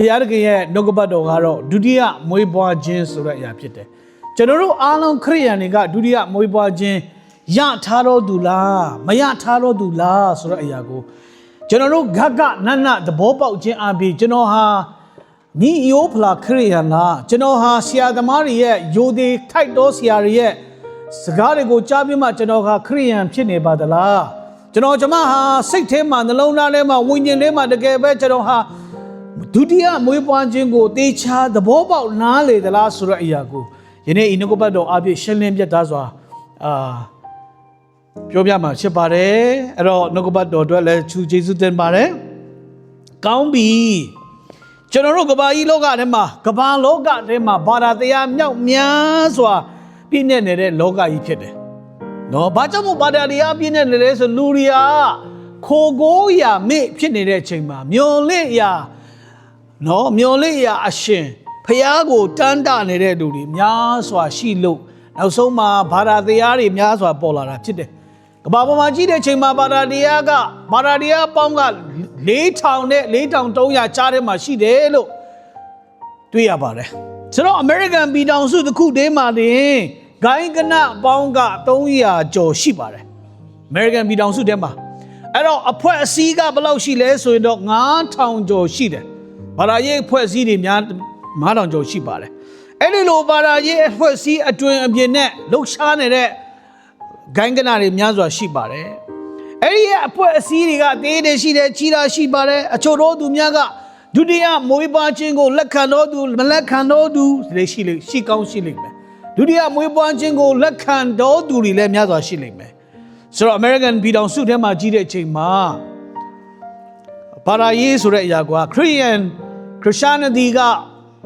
ဘုရားသခင်ရဲ့နှုတ်ကပတ်တော်ကတော့ဒုတိယမွေးဖွားခြင်းဆိုတဲ့အရာဖြစ်တယ်ကျွန်တော်တို့အားလုံးခရိယန်တွေကဒုတိယမွေးဖွားခြင်းရထားတော်သူလားမရထားတော်သူလားဆိုတဲ့အရာကိုကျွန်တော်တို့ဂဂနနသဘောပေါက်ခြင်းအပြင်ကျွန်တော်ဟာမိယိုးဖလာခရိယန်လားကျွန်တော်ဟာဆရာသမားတွေရဲ့ယိုသေးထိုက်တော်ဆရာတွေရဲ့စကားတွေကိုကြားပြီးမှကျွန်တော်ဟာခရိယန်ဖြစ်နေပါသလားကျွန်တော်ဟာစိတ်ထဲမှာနှလုံးသားထဲမှာဝိညာဉ်ထဲမှာတကယ်ပဲကျွန်တော်ဟာဒုတိယမွေးဖွားခြင်းကိုတေချာသဘောပေါက်နားလေသလားဆိုတဲ့အရာကိုယနေ့ဤနှုတ်ကပတ်တော်အပြည့်ရှင်းလင်းပြသစွာပြောပြမှာဖြစ်ပါတယ်အဲ့တော့နှုတ်ကပတ်တော်အတွက်လည်းချူကျေးဇူးတင်ပါတယ်ကောင်းပြီကျွန်တော်တို့ကဘာကြီးလောကထဲမှာကဘာလောကထဲမှာဘာသာတရားမြောက်များစွာပြည့်နေတဲ့လောကကြီးဖြစ်တယ်နော်ဘာကြောင့်မို့ဘာသာတရားပြည့်နေလဲဆိုလူတွေကခိုကိုးရာမေ့ဖြစ်နေတဲ့အချိန်မှာမျော်လင့်ရာနော်မျော်လင့်ရာအရှင်ဖျားကိုတန်းတနေတဲ့လူတွေများစွာရှိလို့နောက်ဆုံးမှာဘာသာတရားတွေများစွာပေါ်လာတာဖြစ်တယ်ကမ္ဘာပေါ်မှာကြီးတဲ့အချိန်မှာဘာသာတရားပေါင်းက4000နဲ့4300ကြားထဲမှာရှိတယ်လို့တွေ့ရပါတယ်ဆိုတော့ American ပြည်ထောင်စုတစ်ခုတည်းမှာတင်ဂိုင်းကနပေါင်းက300ကျော်ရှိပါတယ် American ပြည်ထောင်စုထဲမှာအဲ့တော့အဖွဲ့အစည်းကဘယ်လောက်ရှိလဲဆိုရင်တော့9000ကျော်ရှိတယ်ဘာသာရေးအဖွဲ့အစည်းတွေများ9000ကျော်ရှိပါတယ်အဲ့ဒီလိုဘာသာရေးအဖွဲ့အစည်းအတွင်အပြင်နဲ့လှုပ်ရှားနေတဲ့ဂိုင်းကနတွေများစွာရှိပါတယ်အဲ့ဒီအဖွဲ့အစည်းတွေကတေးတွေရှိတယ်ကြီးတာရှိပါတယ်အချို့သောသူများကဒုတိယမွေးဖွားခြင်းကိုလက်ခံတော်သူမလက်ခံတော်သူတွေရှိကောင်းရှိလိမ့်မယ်ဒုတိယမွေးဖွားခြင်းကိုလက်ခံတော်သူတွေလည်းများစွာရှိလိမ့်မယ်ဆိုတော့ American ပြည်ထောင်စုထဲမှာကြီးတဲ့အချိန်မှာဘာသာရေးဆိုတဲ့အရာကChristianity က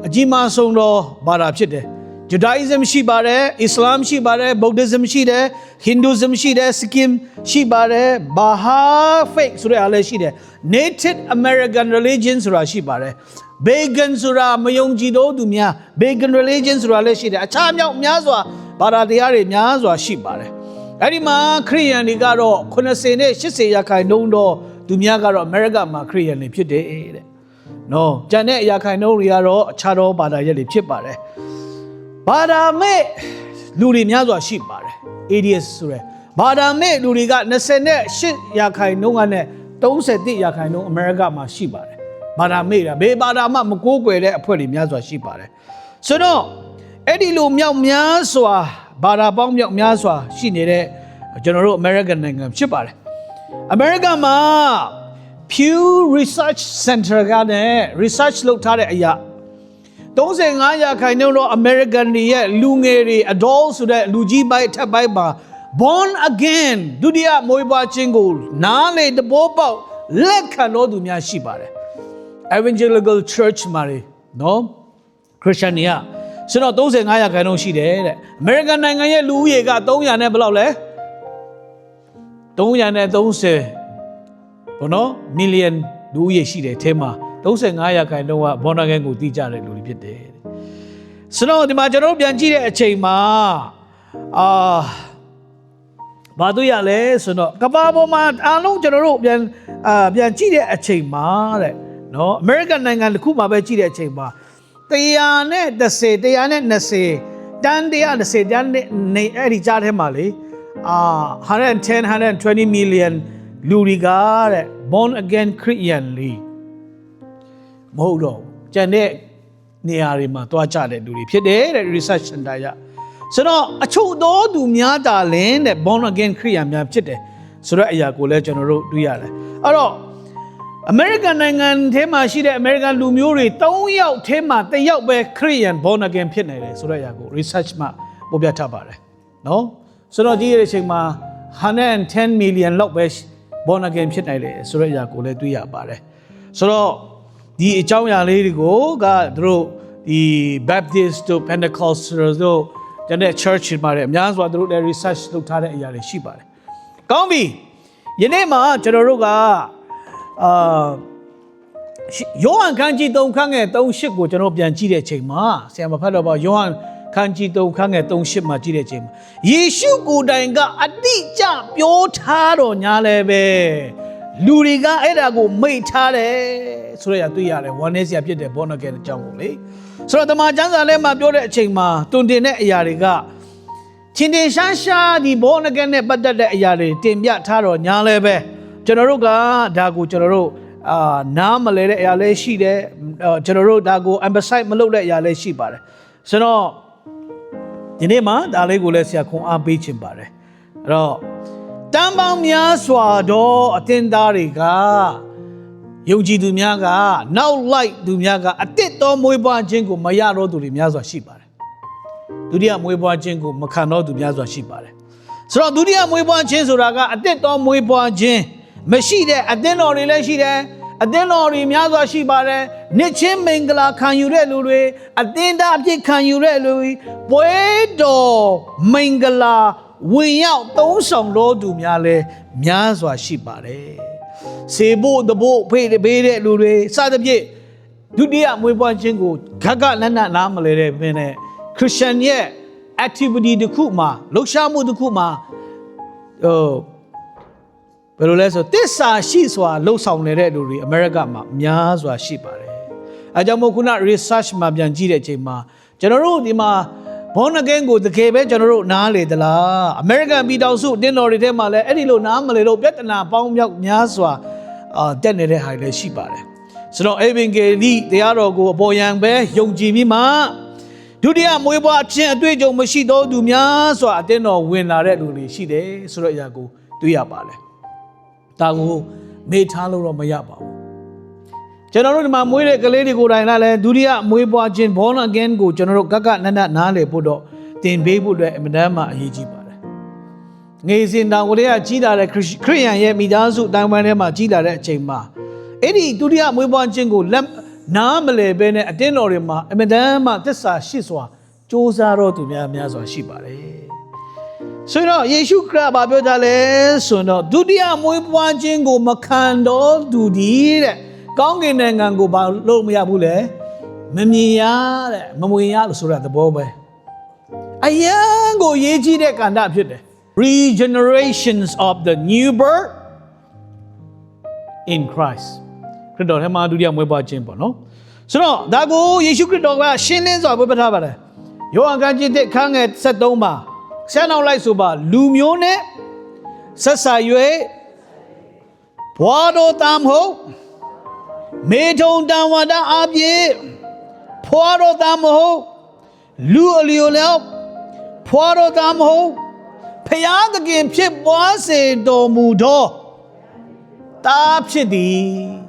အကြီးမားဆုံးသောဘာသာဖြစ်တယ် Judaism ရှိပါတယ် Islam ရှိပါတယ် Buddhism ရှိတယ် Hinduism ရှိတယ် Sikkim ရှိပါတယ် Baha'i Faith ဆိုတဲ့အရာလည်းရှိတယ် Native American Religion ဆိုတာရှိပါတယ် Pagan ဆိုတာမယုံကြည်သောသူများ Pagan Religion ဆိုတာလည်းရှိတယ်အခြားမြောက်များစွာဘာသာတရားတွေများစွာရှိပါတယ်အဲ့ဒီမှာခရိယန်တွေကတော့90နဲ့80ရာခိုင်နှုန်းတော့သူများကတော့အမေရိကမှာခရိယန်တွေဖြစ်တယ်တဲ့နော်ကျန်တဲ့အရာခိုင်နှုန်းတွေကတော့အခြားသောဘာသာရပ်တွေဖြစ်ပါတယ်ဘာသာမဲ့လူတွေများစွာရှိပါတယ် ADS ဆိုရယ်ဘာသာမဲ့လူတွေက28ရာခိုင်နှုန်းကနဲ့31ရာခိုင်နှုန်းအမေရိကမှာရှိပါတယ်ဘာသာမဲ့တာဘယ်ဘာသာမှမကိုးကွယ်တဲ့အဖွဲ့တွေများစွာရှိပါတယ်ဆိုတော့အဲ့ဒီလိုမြောက်များစွာဘာသာပေါင်းမြောက်များစွာရှိနေတဲ့ကျွန်တော်တို့ American နိုင်ငံဖြစ်ပါတယ် American မှာ Pew Research Center ကလည်း research လုပ်ထားတဲ့အရာ35ရာခိုင်နှုန်းတော့ American တွေရဲ့လူငယ်တွေ adult ဆိုတဲ့လူကြီးပိုင်းထက်ပိုင်းမှာ born again ဒုတိယမွေးဖွားခြင်းကိုနားလေတဘောပေါက်လက်ခံတော်သူများရှိပါတယ် Evangelical Church မှာနော် Christian တွေကဆိုတော့35ရာခိုင်နှုန်းရှိတယ်တဲ့ American နိုင်ငံရဲ့လူဦးရေက300နဲ့ဘယ်လောက်လဲ330ဘောနော် million လူဦးရေရှိတယ်အဲမှာ35ရာခိုင်နှုန်းကဘောနာဂန်ကိုသိကြတဲ့လူတွေဖြစ်တယ်ဆိုတော့ဒီမှာကျွန်တော်ပြန်ကြည့်တဲ့အချိန်မှာဘာတွေ့ရလဲဆိုတော့ကမ္ဘာပေါ်မှာအားလုံးကျွန်တော်တို့ပြန်ကြည့်တဲ့အချိန်မှာတဲ့နော် American နိုင်ငံတစ်ခုမှာပဲကြည့်တဲ့အချိန်မှာ120တန်း130တန်းနေအဲ့ဒီကြားထဲမှာလေ120 million လူတွေကတဲ့ born again Christian လေးမဟုတ်တော့ကျန်တဲ့နေရာတွေမှာတွားကြတဲ့လူတွေဖြစ်တယ်တဲ့ research center ရဆိုတော့အချို့သောသူများတာလင်းတဲ့ born again Christian များဖြစ်တယ်ဆိုတော့အရာကိုလည်းကျွန်တော်တို့တွေ့ရတယ်အဲ့တော့ American နိုင်ငံထဲမှာရှိတဲ့ American လူမျိုးတွေ3ယောက်ထဲမှာ1ယောက်ပဲ Christian born again ဖြစ်နေတယ်ဆိုတော့အရာကို research မှာပေါ်ပြထားပါတယ်နော်ဆိုတော့ဒီအချိန်မှာ110 million လောက်ပဲ born again ဖြစ်နေတယ်ဆိုတော့အရာကိုလည်းတွေ့ရပါတယ်ဆိုတော့ဒီအကြောင်းအရာလေးတွေကိုကသူတို့ဒီ Baptist တို့ Pentecostal တို့ကျန်တဲ့ church တွေမှာလည်းအများစွာသူတို့လည်း research လုပ်ထားတဲ့အရာတွေရှိပါတယ်ကောင်းပြီယနေ့မှာကျွန်တော်တို့ကယောဟန်ခန်းကြီး3ခန်းငယ်38ကိုကျွန်တော်ပြန်ကြည့်တဲ့အချိန်မှာဆရာမဖတ်တော့ပါယောဟန်ခန်းကြီး3ခန်းငယ်38မှာကြည့်တဲ့အချိန်မှာယေရှုကိုယ်တိုင်ကအတိအကျပြောထားတော်ညာလည်းပဲ လူတွေကအဲ့ဒါကိုမိတ်ထားတယ်ဆိုရတွေ့ရတယ်ဝမ်းနည်းစရာဖြစ်တယ်born again အကြောင်းကိုလေဆိုတော့တမန်ကျမ်းစာထဲမှာပြောတဲ့အချိန်မှာတွင်တင်တဲ့အရာတွေကချင်းတင်ရှားရှားဒီ born again နဲ့ပတ်သက်တဲ့အရာတွေတင်ပြထားတော့ညာလဲပဲကျွန်တော်တို့ကဒါကိုကျွန်တော်တို့နားမလဲတဲ့အရာလေးရှိတယ်ကျွန်တော်တို့ဒါကို emphasize မလုပ်တဲ့အရာလေးရှိပါတယ်ဆိုတော့ဒီနေ့မှာဒါလေးကိုလည်းဆရာခွန်အားပေးခြင်းပါတယ်အဲ့တော့တန်ပေါင်းများစွာသောအသင်းသားတွေကယုံကြည်သူများကနောက်လိုက်သူများကအတစ်တော်မွေးပွားခြင်းကိုမရတော့သူတွေများစွာရှိပါတယ်ဒုတိယမွေးပွားခြင်းကိုမခံတော့သူများစွာရှိပါတယ်ဆိုတော့ဒုတိယမွေးပွားခြင်းဆိုတာကအတစ်တော်မွေးပွားခြင်းမရှိတဲ့အသင်းတော်တွေလည်းရှိတယ်အသင်းတော်တွေများစွာရှိပါတယ်နှစ်ချင်းမင်္ဂလာခံယူတဲ့လူတွေအသင်းသားအဖြစ်ခံယူတဲ့လူတွေပွဲတော်မင်္ဂလာဝင်ရောက်သုံးဆောင်တော်သူများလည်းများစွာရှိပါတယ်စေဖို့တဖို့ဖေးပေးတဲ့လူတွေစသဖြင့်ဒုတိယမွေးပွားခြင်းကိုဂဂလက်နက်နားမလဲတဲ့ဘင်းနဲ့ခရစ်ယာန်ရဲ့ activity တစ်ခုမှာလှုပ်ရှားမှုတစ်ခုမှာဘယ်လိုလဲဆိုတစ္ဆာရှိစွာလှုပ်ဆောင်နေတဲ့လူတွေအမေရိကမှာများစွာရှိပါတယ်အဲကြောင့်မို့ခုန research မှာပြန်ကြည့်တဲ့အချိန်မှာကျွန်တော်တို့ဒီမှာborn again ကိုတကယ်ပဲကျွန်တော်တို့နားလေသလားအမေရိကန်ပြည်ထောင်စုအတင်းတော်တွေထဲမှာလည်းအဲ့ဒီလိုနားမလေတော့ပြဿနာပေါင်းမြောက်များစွာတက်နေတဲ့ဟာတွေရှိပါတယ်ဆိုတော့အေဗင်ဂေလိတရားတော်ကိုအပေါ်ယံပဲယုံကြည်ပြီးမှဒုတိယမွေးဖွားခြင်းအတွေ့အကြုံမရှိသောသူများစွာအတင်းတော်ဝင်လာတဲ့လူတွေရှိတယ်ဆိုတော့အရာကိုတွေ့ရပါတယ်ဒါကိုမေ့ထားလို့တော့မရပါဘူးကျွန်တော်တို့ဒီမှာမွေးတဲ့ကလေးတွေကိုယ်တိုင်လည်းဒုတိယမွေးပွားခြင်း born again ကိုကျွန်တော်တို့ကနက်နားလည်ဖို့တော့တင်ပေးဖို့အတွက်အမှန်တမ်းမှအရေးကြီးပါတယ်ငယ်စဉ်တောင်ကလေးကကြီးလာတဲ့ခရစ်ယာန်ရဲ့မိသားစုတိုင်းပိုင်းထဲမှာကြီးလာတဲ့အချိန်မှာအဲ့ဒီဒုတိယမွေးပွားခြင်းကိုနားမလည်ဘဲနဲ့အတင်းတော်တွေမှာအမှန်တမ်းမှသစ္စာရှိစွာစ조사တော့သူများစွာရှိပါတယ်ဆိုတော့ယေရှုခရစ်ဘာပြောကြလဲဆိုတော့ဒုတိယမွေးပွားခြင်းကိုမခံတော့သူဒီတဲ့ကောင်းကင်နိုင်ငံကိုဘာလို့မရဘူးလဲမမြင်ရတဲ့မဝင်ရလို့ဆိုတာသဘောပဲအယံကိုရေးကြည့်တဲ့ကဏ္ဍဖြစ်တယ် regenerations of the new birth in Christ ခရစ်တော်ထဲမှာဒုတိယမွေးပွားခြင်းပေါ့နော်ဆိုတော့ဒါကိုယေရှုခရစ်တော်ကရှင်းလင်းစွာပြောပြထားပါတယ်ယောဟန်ခန်းကြီး1ခန်းငယ်73မှာဆက်နောက်လိုက်ဆိုပါလူမျိုးနဲ့ဆက်ဆံ၍ဘွားတော်တမ်းဟုတ်မေထုံတန်ဝါဒအပြည့်ဖွာတော်တမ်းမဟုတ်လူအလျော်လျောက်ဖွာတော်တမ်းမဟုတ်ဖျားသခင်ဖြစ်ပွားစေတော်မူသောတာဖြစ်သည်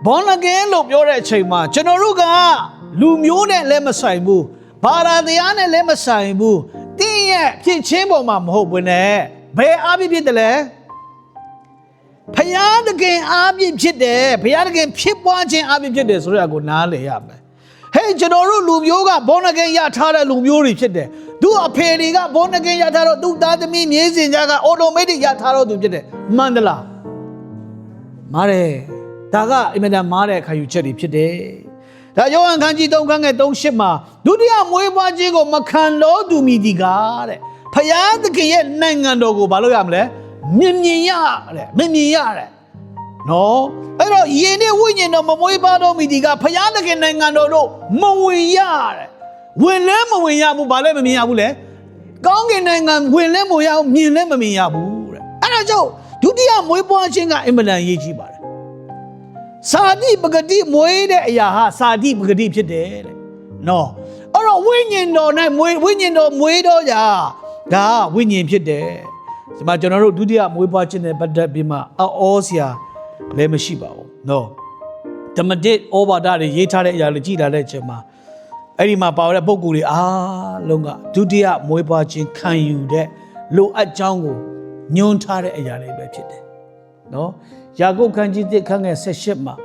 born again လို့ပြောတဲ့အချိန်မှာကျွန်တော်တို့ကလူမျိုးနဲ့လည်းမဆိုင်ဘူးဘာသာတရားနဲ့လည်းမဆိုင်ဘူးတင်းရဲ့ဖြစ်ချင်းပေါ်မှာမဟုတ်ဘူးနဲ့ဘယ်အပြည့်ဖြစ်တယ်လဲဖယားတကယ်အားပြည့်ဖြစ်တယ်ဖယားတကယ်ဖြစ်ပွားခြင်းအားပြည့်ဖြစ်တယ်ဆိုတဲ့အကိုနားလည်ရမယ်ဟဲ့ကျွန်တော်တို့လူမျိုးက born again ရထားတဲ့လူမျိုးတွေဖြစ်တယ်သူအဖေတွေက born again ရထားတော့သူသားသမီးမြေးစင်ကြက automatic ရထားတော့သူဖြစ်တယ်မှန်သလားမားတယ်ဒါကအင်မတန်မားတဲ့ခံယူချက်တွေဖြစ်တယ်ဒါယောဟန်ခန်းကြီး3ခန်းငယ်38မှာဒုတိယမွေးပွားခြင်းကိုမခံလို့သူမိဒီကားတဲ့ဖယားသခင်ရဲ့နိုင်ငံတော်ကိုဘာလို့ရမလဲမြင်ရတဲ့မြင်ရတဲ့နော်အဲ့တော့ယင်နဲ့ဝိညာဉ်တော်မမွေးပါတော့မိဒီကဖယားသခင်နိုင်ငံတော်တို့မဝင်ရတဲ့ဝင်လဲမဝင်ရဘူးဘာလဲမမြင်ရဘူးလေကောင်းကင်နိုင်ငံဝင်လဲမဝင်ရဘူးမြင်လဲမမြင်ရဘူးတဲ့အဲ့ဒါကြောင့်ဒုတိယမွေးပွားခြင်းကအင်မတန်ရေးကြီးပါတယ်စာတိပဂတိမွေးတဲ့အရာဟာစာတိပဂတိဖြစ်တယ်တဲ့နော်အဲ့တော့ဝိညာဉ်တော်နဲ့ဝိညာဉ်တော်မွေးတော့ကြဒါဝိညာဉ်ဖြစ်တယ်ဒီမှာကျွန်တော်တို့ဒုတိယမွေးဖွားခြင်းနဲ့ပတ်သက်ပြီးမှအောစရာလည်းမရှိပါဘူးနော်ဓမ္မတစ်ဩဘာဒတွေရေးထားတဲ့အရာတွေကြည်လာတဲ့အချိန်မှာအဲ့ဒီမှာပါတဲ့ပုံကိုယ်တွေအားလုံးကဒုတိယမွေးဖွားခြင်းခံယူတဲ့လိုအပ်ကြောင်းကိုညွှန်းထားတဲ့အရာတွေပဲဖြစ်တယ်နော်ယာကုပ်ခန်းကြီး1ခန်းငယ်18မှာ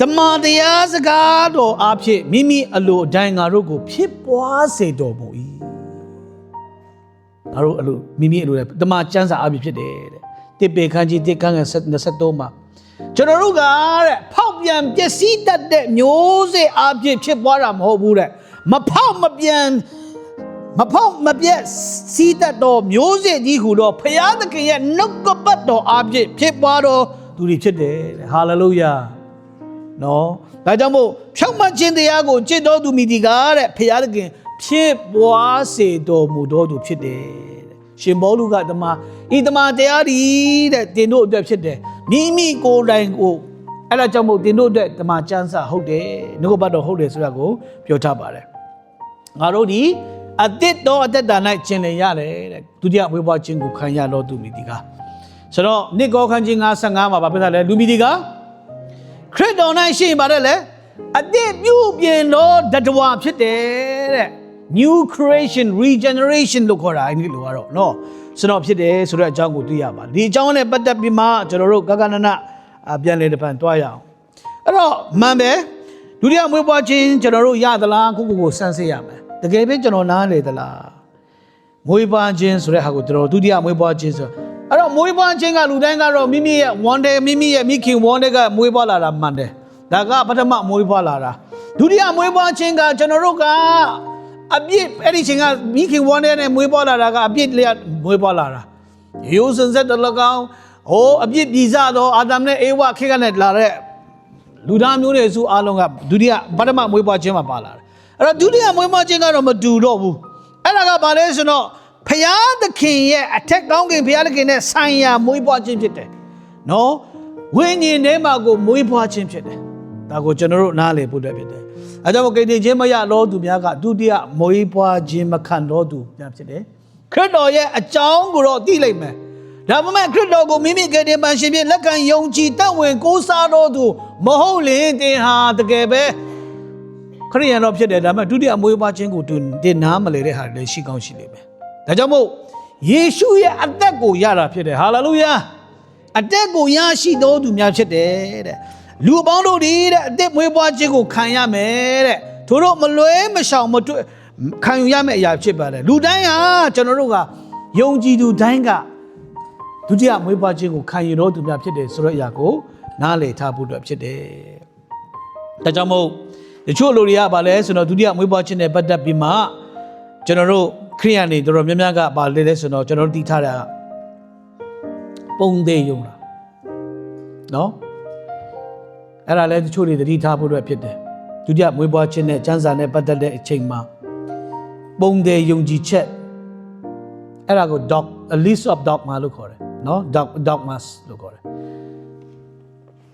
တမန်တရားစကားတော်အဖြစ်မိမိအလိုအတိုင်းငါတို့ကိုဖြစ်ပွားစေတော်မူ၏ငါတို့အလိုမိမိအလိုတမန်ကျမ်းစာအဖြစ်ဖြစ်တယ်တဲ့တစ်ပေခန်းကြီး1ခန်းငယ်23မှာကျွန်တော်တို့ကတဲ့ဖောက်ပြန်ပျက်စီးတတ်တဲ့မျိုးစေ့အဖြစ်ဖြစ်ပွားတာမဟုတ်ဘူးတဲ့မဖောက်မပြန် မဖောက်မပြတ်စီးတတ်တော်မျိုးစေ့ကြီးဟူသောဖခင်သခင်ရဲ့နှုတ်ကပတ်တော်အဖြစ်ဖြစ်ပွားတော်သူတွေဖြစ်တယ်တဲ့ဟာလေလုယာနော်ဒါကြောင့်မို့ဖြောင့်မတ်ခြင်းတရားကိုကျင့်တော်သူမိဒီကားတဲ့ဖခင်သခင်ဖြစ်ပွားစေတော်မူတော်သူဖြစ်တယ်တဲ့ရှင်ဘောလူကတမန်ဤတမန်တရားဒီတဲ့တင်တို့အတွက်ဖြစ်တယ်မိမိကိုယ်တိုင်ကိုအဲ့ဒါကြောင့်မို့တင်တို့အတွက်တမန်ကျမ်းစာဟုတ်တယ်နှုတ်ကပတ်တော်ဟုတ်တယ်ဆိုတာကိုပြောထားပါတယ်ငါတို့ဒီအတစ်တော်အသက်တာ၌ကျင်လည်ရတယ်တဲ့ဒုတိယဝေဘွားခြင်းကိုခံရတော်သူမိဒီကားဆိုတော့နိကောခန်းကြီး55မှာဗာပြသလဲလူမိဒီကားခရစ်တော်၌ရှိပါတယ်လေအသစ်ပြုပြင်တော်တတဝါဖြစ်တယ်တဲ့ new creation regeneration လို့ခေါ်တာအဲ့ဒီလိုကတော့နော်ဆိုတော့ဖြစ်တယ်ဆိုတဲ့အကြောင်းကိုသိရပါဒီအကြောင်းနဲ့ပတ်သက်ပြီးမှကျွန်တော်တို့ကကနနပြန်လေတပံတွားရအောင်အဲ့တော့မှန်ပဲဒုတိယမွေးဖွားခြင်းကျွန်တော်တို့ရသလားကိုစမ်းစစ်ရမယ်တကယ်ပဲကျွန်တော်နားလေသလားမွေးဖွားခြင်းဆိုတဲ့ဟာကိုကျွန်တော်ဒုတိယမွေးဖွားခြင်းဆိုအဲ့တော့မွေးဖွားခြင်းကလူတိုင်းကတော့မိမိရဲ့ one day မိမိရဲ့မိခင် one day ကမွေးဖွားလာတာမှန်တယ်ဒါကပထမမွေးဖွားလာတာဒုတိယမွေးဖွားခြင်းကကျွန်တော်တို့ကအပြစ်အဲ့ဒီချိန်ကမိခင် one day နဲ့မွေးဖွားလာတာကအပြစ်လျက်မွေးဖွားလာတာရိုးစင်ဆက်တလကောင်ဟိုအပြစ်ပြည်စားတော့အာဒမ်နဲ့အေဝခေကနဲ့လာတဲ့လူသားမျိုးတွေစုအားလုံးကဒုတိယပထမမွေးဖွားခြင်းမှာပါလာတယ်အဲ့တော့ဒုတိယမွေးဖွားခြင်းကတော့မတူတော့ဘူးအဲ့ဒါကဘာလဲဆိုတော့ဖယားသခင်ရဲ့အထက်ကောင်းကင်ဖယားသခင်နဲ့ဆိုင်ရာမွေးဖွားခြင်းဖြစ်တယ်နော်ဝိညာဉ်ထဲမှာကိုမွေးဖွားခြင်းဖြစ်တယ်ဒါကိုကျွန်တော်တို့နားလည်ဖို့အတွက်ဖြစ်တယ်အဲကြောင့်ကိတ္တိချင်းမရတော့သူများကဒုတိယမွေးဖွားခြင်းမခံတော့သူများဖြစ်တယ်ခရစ်တော်ရဲ့အကြောင်းကိုတော့သိလိုက်မယ်ဒါပေမဲ့ခရစ်တော်ကိုမိမိကယ်တင်ပါရှင်ဖြင့်လက်ခံယုံကြည်တတ်ဝင်ကိုးစားတော်သူမဟုတ်လေတင်ဟာတကယ်ပဲခရိယန်တော့ဖြစ်တယ်ဒါပေမဲ့ဒုတိယမွေးဖွားခြင်းကိုတင်နားမလဲတဲ့ဟာလည်းရှိကောင်းရှိလိမ့်မယ်ဒါကြောင့်မို့ယေရှုရဲ့အသက်ကိုရတာဖြစ်တယ်ဟာလေလုယာအသက်ကိုရရှိတော်သူများဖြစ်တယ်တဲ့လူအပေါင်းတို့ဒီတဲ့အသက်မွေးဖွားခြင်းကိုခံရမယ်တဲ့တို့တို့မလွဲမရှောင်မတွေ့ခံယူရမယ့်အရာဖြစ်ပါတယ်လူတိုင်းဟာကျွန်တော်တို့ကယုံကြည်သူတိုင်းကဒုတိယမွေးဖွားခြင်းကိုခံယူတော်သူများဖြစ်တယ်ဆိုတဲ့အရာကိုနားလည်ထားဖို့အတွက်ဖြစ်တယ်ဒါကြောင့်မို့တချို့လူတွေကဗာလဲဆိုတော့ဒုတိယမွေးဖွားခြင်းနဲ့ပတ်သက်ပြီးမှကျွန်တော်တို့ခရိယန်တွေတော်တော်များများကဗာလဲဆိုတော့ကျွန်တော်တို့သိထားတာပုံသေးယုံတာနော်အဲ့ဒါလည်းတချို့တွေသတိထားဖို့အတွက်ဖြစ်တယ်ဒုတိယမွေးဖွားခြင်းနဲ့ကျမ်းစာနဲ့ပတ်သက်တဲ့အချိန်မှာပုံသေးယုံကြည်ချက်အဲ့ဒါကို a list of dogma လို့ခေါ်တယ်နော် dogmas လို့ခေါ်တယ်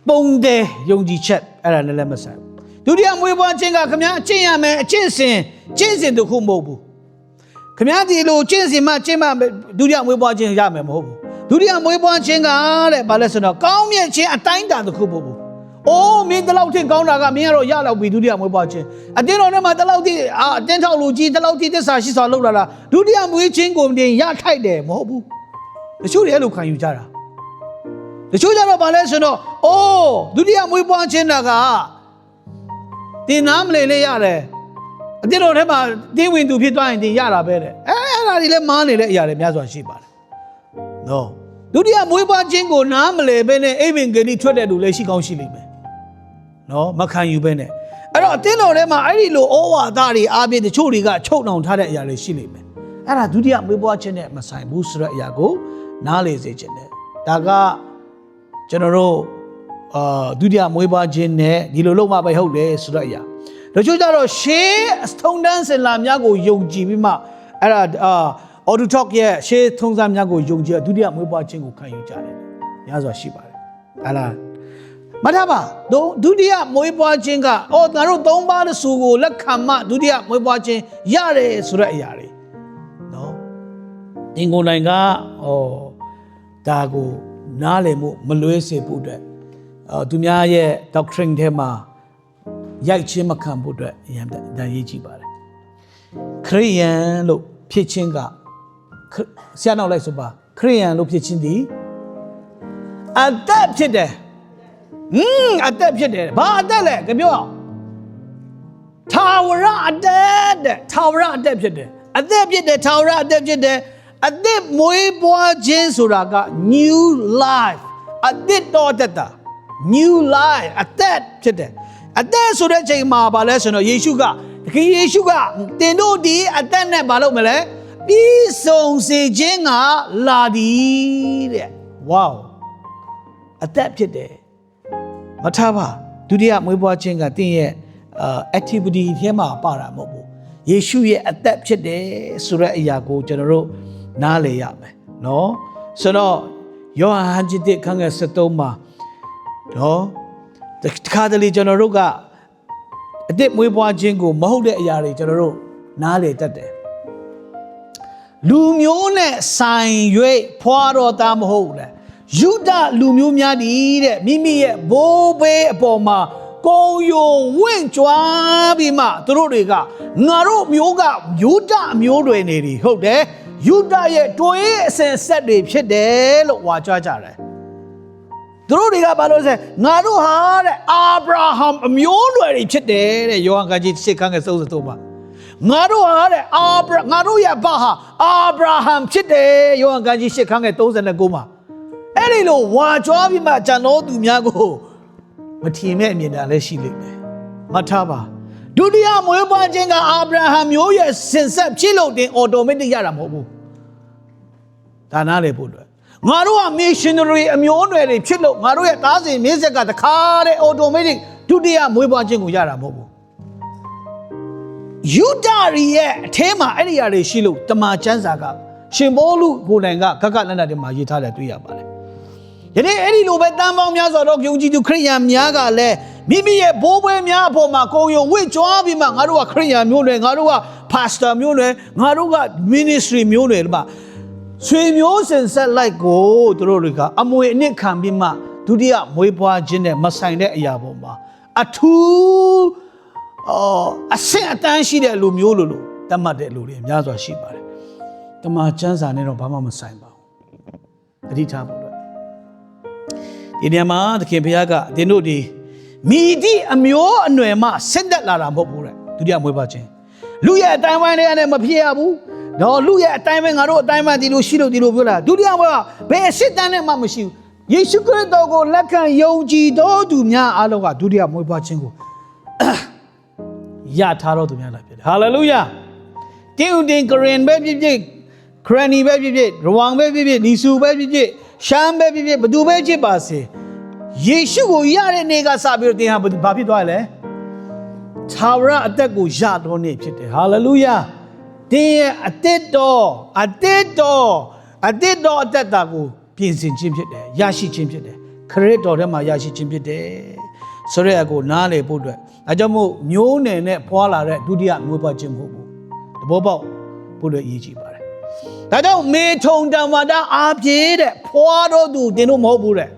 ပုံသေးယုံကြည်ချက်အဲ့ဒါနဲ့လည်းမဆိုင်ဒုတိယမွေးဖွားခြင်းကခင်ဗျာအကျင့်ရမယ်အကျင့်စဉ်တစ်ခုမဟုတ်ဘူးခင်ဗျာဒီလိုကျင့်စဉ်မှကျင့်မှဒုတိယမွေးဖွားခြင်းရမယ်မဟုတ်ဘူးဒုတိယမွေးဖွားခြင်းကတဲ့ဘာလဲဆိုတော့ကောင်းမြတ်ခြင်းအတိုင်းအတာတစ်ခုမဟုတ်ဘူးအိုးမင်းတလောက်ထိကောင်းတာကမင်းကတော့ရလောက်ပြီဒုတိယမွေးဖွားခြင်းအတင်းတော်ထဲမှာတလောက်ထိအတင်းထောက်လူကြီးတလောက်ထိသစ္စာရှိစွာလုပ်လာတာဒုတိယမွေးခြင်းကိုတင်ရထိုက်တယ်မဟုတ်ဘူးတချို့တွေအဲ့လိုခံယူကြတာတချို့ကြတော့ဘာလဲဆိုတော့အိုးဒုတိယမွေးဖွားခြင်းကတင်နားမလည်လေးရတယ်အတင်းတော်ထဲမှာတင်းဝင်သူဖြစ်သွားရင်တင်ရတာပဲတဲ့အဲ့ဒါတွေလည်းမားနေတဲ့အရာတွေများစွာရှိပါတယ်နော်ဒုတိယမွေးဖွားခြင်းကိုနားမလည်ဘဲနဲ့အိဗင်ဂေလိထွက်တဲ့လူလည်းရှိကောင်းရှိလိမ့်မယ်နော်မခံယူဘဲနဲ့အဲ့တော့အတင်းတော်ထဲမှာအဲ့ဒီလိုဩဝါဒတွေအားဖြင့်တချို့တွေကချုပ်နှောင်ထားတဲ့အရာတွေရှိလိမ့်မယ်အဲ့ဒါဒုတိယမွေးဖွားခြင်းနဲ့မဆိုင်ဘူးဆိုတဲ့အရာကိုနားလေစေခြင်းတယ်ဒါကကျွန်တော်တို့ဒုတိယမွေးဖွားခြင်းနဲ့ဒီလိုလုပ်မှပဲဟုတ်တယ်ဆိုတဲ့အရာတချို့ကြတော့ရှေးအထုံတန်းစင်လာများကိုယုံကြည်ပြီးမှအဲ့ဒါOrthodox ရဲ့ရှေးထုံးစံများကိုယုံကြည်ဒုတိယမွေးဖွားခြင်းကိုခံယူကြတယ်။များစွာရှိပါတယ်။ဟာလား။မထားပါဒုတိယမွေးဖွားခြင်းကငါတို့သုံးပါးတဲ့စုကိုလက်ခံမှဒုတိယမွေးဖွားခြင်းရတယ်ဆိုတဲ့အရာတွေနော်။ဒီကိုယ်နိုင်ကဒါကိုနားလည်မှုမလွဲစေဖို့အတွက်သူများရဲ့ doctrine ထဲမှာရိုက်ချင်းမခံဖို့အတွက်အရင်တန်ရေးကြည့်ပါတယ်။ခရိယန်လို့ဖြစ်ခြင်းကဆရာနောက်လိုက်ဆိုပါခရိယန်လို့ဖြစ်ခြင်းဒီအသက်ဖြစ်တယ်အသက်ဖြစ်တယ်ဘာအသက်လဲကြပြောထာဝရအသက်တဲ့ထာဝရအသက်ဖြစ်တယ်အသက်ဖြစ်တယ်ထာဝရအသက်ဖြစ်တယ်အသက်မွေးပွားခြင်းဆိုတာက new life အသက်တော်တတ်တာ new life အသက်ဖြစ်တယ်အသက်ဆိုတဲ့ချိန်မှာဘာလဲဆိုတော့ယေရှုက ခင်ယေရှုကတင်တို့ဒီအသက်နဲ့မလုပ်မလဲပြီးဆုံးစေခြင်းကလာသည်တဲ့ဝေါအသက်ဖြစ်တယ်မထားပါဒုတိယမွေးဖွားခြင်းကတင်းရဲ့activity ထဲမှာပါတာမဟုတ်ဘူးယေရှုရဲ့အသက်ဖြစ်တယ်ဆိုတဲ့အရာကိုကျွန်တော်တို့နားလည်ရမယ်နော်ဆိုတော့ယောဟန်ကြီးတဲ့ခန်းငယ်73မှာနော်တခါတလေကျွန်တော်တို့ကအစ်စ်မွေးဖွားခြင်းကိုမဟုတ်တဲ့အရာတွေကျွန်တော်တို့နားလည်တတ်တယ်လူမျိုးနဲ့ဆိုင်၍ဖွာတော်သားမဟုတ်လေယူဒလူမျိုးများတည်းတဲ့မိမိရဲ့ဘိုးဘေးအပေါ်မှာကိုယ်ယုံဝင့်ကြွားပြီးမှသူတို့တွေကငါတို့မျိုးကယူဒအမျိုးတွေနေတယ်ဟုတ်တယ်ယူဒရဲ့တွင်အစဉ်ဆက်တွေဖြစ်တယ်လို့ဝါကြွားကြတယ်သူတို့တွေကဘာလို့လဲငါတို့ဟာတဲ့အာဗြဟံအမျိုးတွေဖြစ်တယ်တဲ့ယောဟန်ခန်းကြီး7ခန်းငယ်33မှာငါတို့ဟာတဲ့ငါတို့ရဲ့ဘာဟာအာဗြဟံဖြစ်တယ်ယောဟန်ခန်းကြီး7ခန်းငယ်39မှာအဲ့ဒီလိုဝါကြွားပြီးမှကျွန်တော်သူများကိုမထင်မဲ့အမြင်တာလည်းရှိလိမ့်မယ်မှတ်ထားပါဒုတိယမွေးဖွားခြင်းကအာဗြဟံမျိုးရဲ့စင်ဆက်ဖြစ်လို့တင် automatic ရတာမဟုတ်ဘူးဒါနားလေဖို့အတွက်ငါတို့က missionary အမျိုးအနွယ်တွေဖြစ်လို့ငါတို့ရဲ့သားစဉ်မြေးဆက်ကတခါတဲ့ automatic ဒုတိယမွေးဖွားခြင်းကိုရတာမဟုတ်ဘူးယူဒာရီရဲ့အထဲမှာအဲ့ဒီအရာတွေရှိလို့တမန်ကျမ်းစာကရှင်ပေါလုကိုယ်တိုင်ကဂဂလက်နက်တွေမှာရေးထားတယ်တွေ့ရပါတယ်ယနေ့အဲ့ဒီလိုပဲတန်ပေါင်းများစွာသောယုံကြည်သူခရိယန်များကလည်းမိမိရဲ့ဘိုးဘွေးများအဖို့မှာကိုယ်ယုံဝင့်ကြွားပြီးမှငါတို့ကခရိယန်မျိုးနွယ်ငါတို့က pastor မျိုးနွယ်ငါတို့က ministry မျိုးနွယ်မှာဆွေမျိုးစင်ဆက်လိုက်ကိုသူတို့တွေကအမွေအနှစ်ခံပြီးမှဒုတိယမွေးဖွားခြင်းနဲ့မဆိုင်တဲ့အရာပေါ်မှာအထူးအဆင့်အတန်းရှိတဲ့လူမျိုးလို့တတ်မှတ်တဲ့လူတွေအများစွာရှိပါတယ်တမန်ကျမ်းစာနဲ့တော့ဘာမှမဆိုင်ပါဘူးတတိထားဖို့ဒီနေရာမှာသခင်ဘုရားကသင်တို့ဒီမိသည့်အမျိုးအနွယ်မှဆင့်သက်လာတာမဟုတ်ဘူးတဲ့ဒုတိယမွေးဖွားခြင်းလူရဲ့အတိုင်းဝိုင်းတွေနဲ့မဖြစ်ရဘူးတော့လူရဲ့အတိုင်းပဲငါတို့အတိုင်းမှဒီလိုရှိလို့ဒီလိုပြောတာဒုတိယမွေးဖွားဘယ်အစစ်တမ်းနဲ့မှမရှိဘူးယေရှုခရစ်တော်ကိုလက်ခံယုံကြည်တော်သူများအားလုံးကဒုတိယမွေးဖွားခြင်းကိုရထားတော်သူများလာဖြစ်တယ်ဟာလေလုယာတင်းဦးတင်ကရင်ပဲဖြစ်ဖြစ်ခရနီပဲဖြစ်ဖြစ်ရဝမ်ပဲဖြစ်ဖြစ်နီဆူပဲဖြစ်ဖြစ်ရှမ်းပဲဖြစ်ဖြစ်ဘသူပဲဖြစ်ပါစေယေရှုကိုရတဲ့နေ့ကစပြီးတော့သင်ဟာဘာဖြစ်သွားလဲသာဝရအသက်ကိုရတော်နေ့ဖြစ်တယ်ဟာလေလုယာသင်ရဲ့အသက်တော်အသက်တာကိုပြင်ဆင်ခြင်းဖြစ်တယ်ရရှိခြင်းဖြစ်တယ်ခရစ်တော်ထဲမှာရရှိခြင်းဖြစ်တယ်ဆိုတဲ့အကိုနားလေဖို့အတွက်အဲကြောင့်မို့မျိုးနယ်နဲ့ဖွာလာတဲ့ဒုတိယမျိုးပွားခြင်းမဟုတ်ဘူးတဘောပေါက်ဖို့လည်းအရေးကြီးပါတယ်ဒါကြောင့်မေထုံတံဝါဒအားဖြင့်တဲ့ဖွာတော်သူတင်လို့မဟုတ်ဘူးတဲ့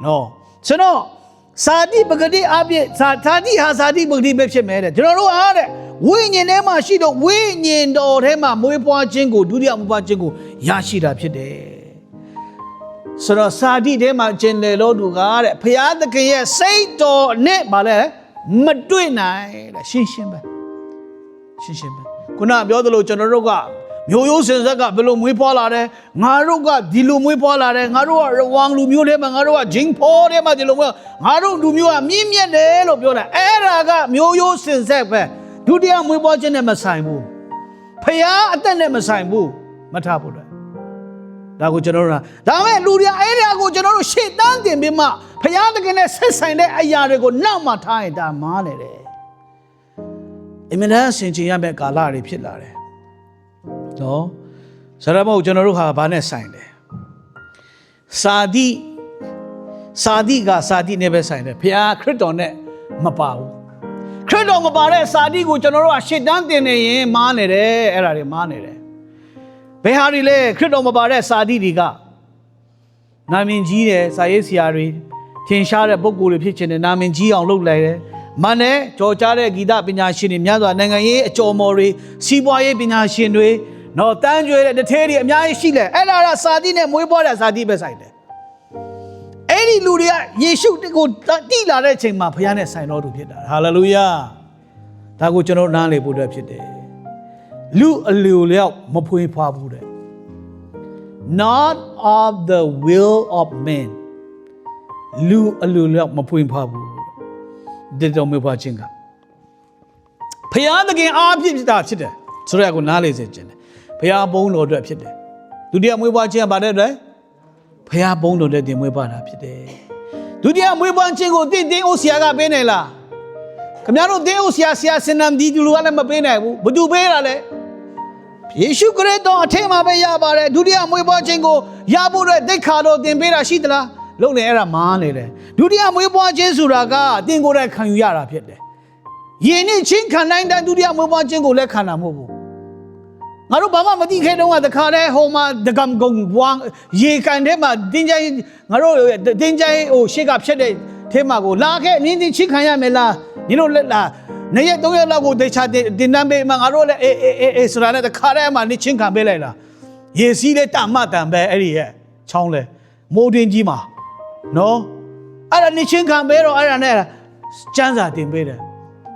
နော်ဆိုတော့စာတိပဂတိအားဖြင့်သာတိဟာစာတိပဂတိပဲဖြစ်မယ်တဲ့ကျွန်တော်တို့အားတဲ့ဝိညာဉ်ထဲမှာရှိတော့ဝိညာဉ်တော်ထဲမှာမွေးဖွားခြင်းကိုဒုတိယမွေးဖွားခြင်းကိုရရှိတာဖြစ်တယ်ဆိုတော့စာတိထဲမှာကျင်လေလို့သူကတဲ့ဘုရားသခင်ရဲ့စိတ်တော်နဲ့ဗာလဲမတွေ့နိုင်တဲ့ရှင်းရှင်းပဲခုနပြောသလိုကျွန်တော်တို့ကမျိုးရိုးစင်ဆက်ကဘယ်လိုမွေးဖွားလာတယ်ငါတို့ကဒီလိုမွေးဖွားလာတယ်ငါတို့ကရဝမ်လူမျိုးထဲမှာငါတို့ကဂျင်းဖောထဲမှာဒီလိုမျိုးငါတို့လူမျိုးကမြင့်မြတ်တယ်လို့ပြောတာအဲ့ဒါကမျိုးရိုးစင်ဆက်ပဲဒုတိယမွေးဖွားခြင်းနဲ့မဆိုင်ဘူးဖျားအသက်နဲ့မဆိုင်ဘူးမထားဘူးလေဒါကိုကျွန်တော်တို့ဒါမဲ့လူတွေအဲ့ဒါကိုကျွန်တော်တို့ရှေ့တန်းတင်ပြီးမှဖျားတကယ်နဲ့ဆက်ဆိုင်တဲ့အရာတွေကိုနောက်မှထားရင်ဒါမားနေတယ်အမြဲတမ်းဆင်ခြင်ရမယ့်ကာလတွေဖြစ်လာတယ်နော်ဆရာမတို့ကျွန်တော်တို့ဟာဘာနဲ့ဆိုင်လဲစာတိနဲ့ပဲဆိုင်တယ်ဘုရားခရစ်တော်နဲ့မပါဘူးခရစ်တော်မပါတဲ့စာတိကိုကျွန်တော်တို့ကရှစ်တန်းတင်နေရင်မားနေတယ်အဲ့ဒါတွေမားနေတယ်ဘယ်ဟာတွေလဲခရစ်တော်မပါတဲ့စာတိတွေကနာမည်ကြီးတယ်စာရေးဆရာတွေထင်ရှားတဲ့ပုဂ္ဂိုလ်တွေဖြစ်ခြင်းနဲ့နာမည်ကြီးအောင်လုပ်လိုက်တယ်မနဲ့ကြော်ကြားတဲ့ဂီတပညာရှင်တွေများစွာနိုင်ငံရေးအကျော်မော်တွေစီးပွားရေးပညာရှင်တွေနော်တန်းကျွေးတဲ့တထဲတွေအများကြီးရှိတယ်အဲ့ဒါကစာတိနဲ့မွေးဖွားတဲ့စာတိပဲဆိုင်တယ်အဲ့ဒီလူတွေကယေရှုကိုတိလာတဲ့အချိန်မှာဘုရားနဲ့ဆိုင်တော်သူဖြစ်တာဟာလေလုယာဒါကိုကျွန်တော်နားလည်ဖို့အတွက်ဖြစ်တယ်လူအလိုလျောက်မဖွေးဖွားဘူးတဲ့ not of the will of men လူအလိုလျောက်မဖွေးဖွားဘူးဒီတော့မဖွားခြင်းက ဖျားသခင်အားဖြင့်ဖြစ်တာဖြစ်တယ်ဆိုတော့ကိုနားလေစေခြင်းတယ်ဖျားဘုန်းတော်အတွက်ဖြစ်တယ်ဒုတိယမွေးဖွားခြင်းကဘာတဲ့အတွက်ဖျားဘုန်းတော်တဲ့တင်မွေးဖွားတာဖြစ်တယ်ဒုတိယမွေးဖွားခြင်းကိုတင်းအိုဆရာကပေးနိုင်လားခင်ဗျားတို့တင်းအိုဆရာစင်နမ်ဒီလူကလည်းမပေးနိုင်ဘူးဘယ်သူပေးတာလဲယေရှုခရစ်တော်အထက်မှာပဲရပါတယ်ဒုတိယမွေးဖွားခြင်းကိုရဖို့အတွက်ဒိတ်ခါတော်တင်ပေးတာရှိသလားလုံးလေအဲ့ဒါမားနေတယ်ဒုတိယမွေးဖွားခြင်းဆိုတာကတင်ကိုယ်တိုင်ခံယူရတာဖြစ်တယ်ယင်းနဲ့ချင်းခံနိုင်တဲ့ဒုတိယမွေးဖွားခြင်းကိုလည်းခံတာမဟုတ်ဘူးငါတို့ဘာမှမသိခဲ့တော့တခါတည်းဟိုမှာဒကံကုံဘွားရေကန်ထဲမှာတင်းကြိုင်ငါတို့တင်းကြိုင်ဟိုရှေ့ကဖြစ်တဲ့ထဲမှာကိုလာခဲ့နင်းချင်းချင်းခံရမယ်လားနင်တို့လက်လားနေ့ရက်3ရက်လောက်ကိုဒေချာတင်တန်းပေးမှငါတို့လည်းအေးဆိုတာနဲ့တခါတည်းမှနင်းချင်းခံပေးလိုက်လားရေစီးတဲ့တမတန်ပဲအဲ့ဒီရဲ့ချောင်းလဲမိုးတင်းကြီးမှာနော်အဲ့ဒါနင်းချင်းခံပေးတော့အဲ့ဒါနဲ့စမ်းစာတင်ပေးတယ်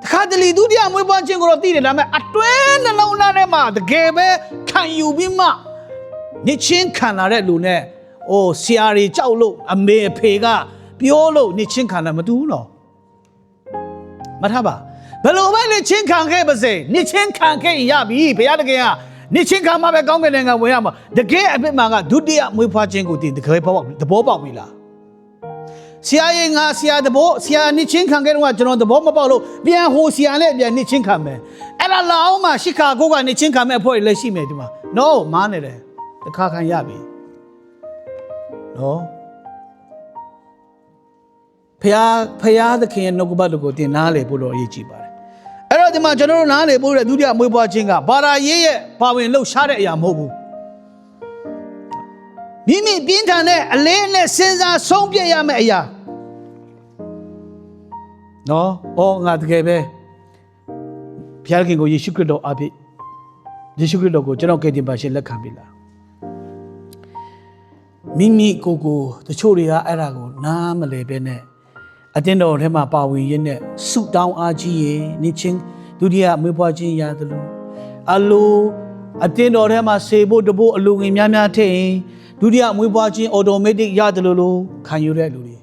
တခါတလေဒုတိယမွေးဖွားခြင်းကိုတော့သိတယ်ဒါပေမဲ့အတွင်းနှလုံးသားထဲမှာတကယ်ပဲခံယူပြီးမှနစ်ချင်းခံလာတဲ့လူနဲ့အိုဆရာကြီးကြောက်လို့အမေအဖေကပြောလို့နစ်ချင်းခံတာမတူဘူးနော်မထားပါဘယ်လိုပဲနစ်ချင်းခံခဲ့ပါစေနစ်ချင်းခံခဲ့ရပြီဘုရားတကယ်ကနစ်ချင်းခံမှပဲကောင်းကင်နိုင်ငံဝင်ရမှာတကယ်အဖြစ်မှကဒုတိယမွေးဖွားခြင်းကိုတကယ်သဘောပေါက်ပြီလားဆရာရဲ့ငါဆရာတဘောဆရာနစ်ချင်းခံခဲ့တော့ကျွန်တော်တဘောမပေါက်လို့ပြန်ဟိုဆရာနဲ့ပြန်နစ်ချင်းခံမယ်အဲ့ဒါလာအောင်မှရှစ်ခါကိုကနစ်ချင်းခံမဲ့အဖွဲ့လည်းရှိမယ်ဒီမှာ no မားနေတယ်တခါခံရပြီနော်ဖယားသခင်ရဲ့နှုတ်ကပတ်တော်ကိုသင်နားလေဖို့တော့အရေးကြီးပါတယ်အဲ့တော့ဒီမှာကျွန်တော်တို့နားလေဖို့တဲ့ဒုတိယမွေးဖွားခြင်းကဘာသာရေးရဲ့ပါဝင်လှုပ်ရှားတဲ့အရာမဟုတ်ဘူးမိမိပြင်းထန်တဲ့အလေးနဲ့စဉ်းစားဆုံးဖြတ်ရမယ့်အရာနော်ငါတကယ်ပဲဘုရားခင်ကိုယေရှုခရစ်တော်အားဖြင့်ယေရှုခရစ်တော်ကိုကျွန်တော်ကယ်တင်ပါရှင်လက်ခံပြီလားမိမိကိုတချို့တွေကအဲ့ဒါကိုနားမလည်ပဲနဲ့အတင်းတော်ထဲမှာပါဝင်ရင်းနဲ့ဆုတောင်းအားကြီးရင်နေချင်းဒုတိယမွေးဖွားခြင်းရတယ်လို့အလိုအတင်းတော်ထဲမှာဆေဖို့တဖို့အလိုငင်များများထည့်ရင်ဒုတိယမွေးဖွားခြင်း automatic ရတယ်လို့ခံယူတဲ့လူတွေ